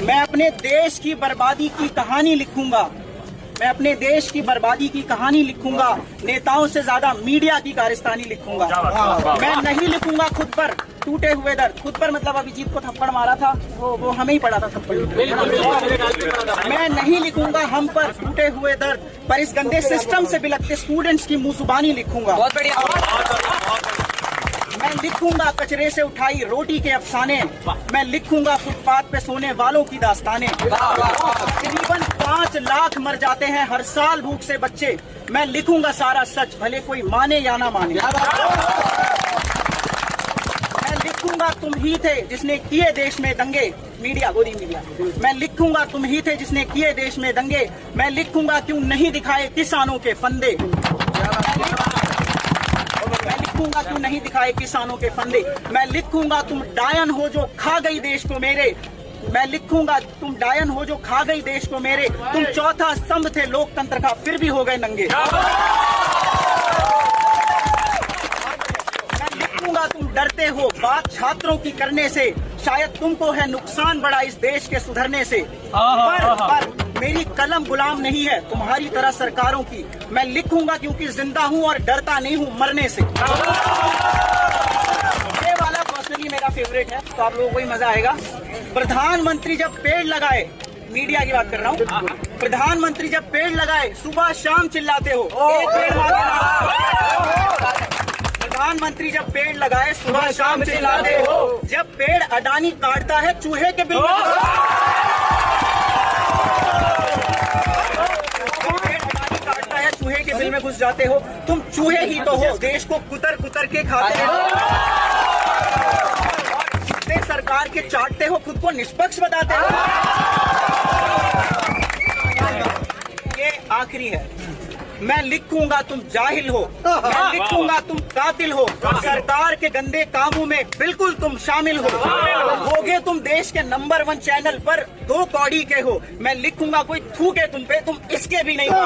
मैं अपने देश की बर्बादी की कहानी लिखूंगा। मैं अपने देश की बर्बादी की कहानी लिखूंगा। नेताओं से ज्यादा मीडिया की कारस्तानी लिखूंगा। मैं नहीं लिखूंगा खुद पर टूटे हुए दर्द। खुद पर मतलब अभिजीत को थप्पड़ मारा था, वो हमें ही पड़ा था थप्पड़। मैं नहीं लिखूंगा हम पर टूटे हुए दर्द, पर इस गंदे सिस्टम से बिलखते स्टूडेंट्स की मुंहजुबानी लिखूंगा। बहुत बढ़िया। मैं लिखूंगा कचरे से उठाई रोटी के अफसाने। मैं लिखूंगा फुटपाथ पे सोने वालों की दास्तानें। तकरीबन 5 लाख मर जाते हैं हर साल भूख से बच्चे। मैं लिखूंगा सारा सच, भले कोई माने या ना माने। मैं लिखूंगा तुम ही थे जिसने किए देश में दंगे। मीडिया, गोदी मीडिया। मैं लिखूंगा तुम ही थे जिसने किए देश में दंगे। मैं लिखूंगा क्यों नहीं दिखाए किसानों के फंदे। मैं लिखूंगा क्यों नहीं दिखाए किसानों के फंदे। मैं लिखूंगा तुम डायन हो जो खा गई देश को मेरे। मैं लिखूंगा तुम डायन हो जो खा गई देश को मेरे। तुम चौथा स्तंभ थे लोकतंत्र का, फिर भी हो गए नंगे। मैं लिखूंगा तुम डरते हो बात छात्रों की करने से। शायद तुमको है नुकसान बड़ा इस देश के सुधरने से। पर मेरी कलम गुलाम नहीं है तुम्हारी तरह सरकारों की। मैं लिखूंगा क्योंकि जिंदा हूँ और डरता नहीं हूँ मरने से। ये वाला पर्सनली मेरा फेवरेट है, तो आप लोगों को ही मजा आएगा। प्रधानमंत्री जब पेड़ लगाए, मीडिया की बात कर रहा हूँ। प्रधानमंत्री जब पेड़ लगाए सुबह शाम चिल्लाते हो एक पेड़ प्रधानमंत्री जब पेड़ लगाए सुबह शाम चिल्लाते हो। जब पेड़ अडानी काटता है चूहे के बिल चूहे के बिल में घुस जाते हो। तुम चूहे ही तो हो, देश को कुतर कुतर के खाते हो। जितने सरकार के चाटते हो खुद को निष्पक्ष बताते हो। ये आखिरी है। मैं लिखूंगा तुम जाहिल हो। मैं लिखूंगा तुम कातिल हो। सरकार के गंदे कामों में बिल्कुल तुम शामिल हो। होगे तुम देश के नंबर 1 चैनल पर 2 कौड़ी के हो। मैं लिखूंगा कोई थूके तुम पे, तुम इसके भी नहीं हो।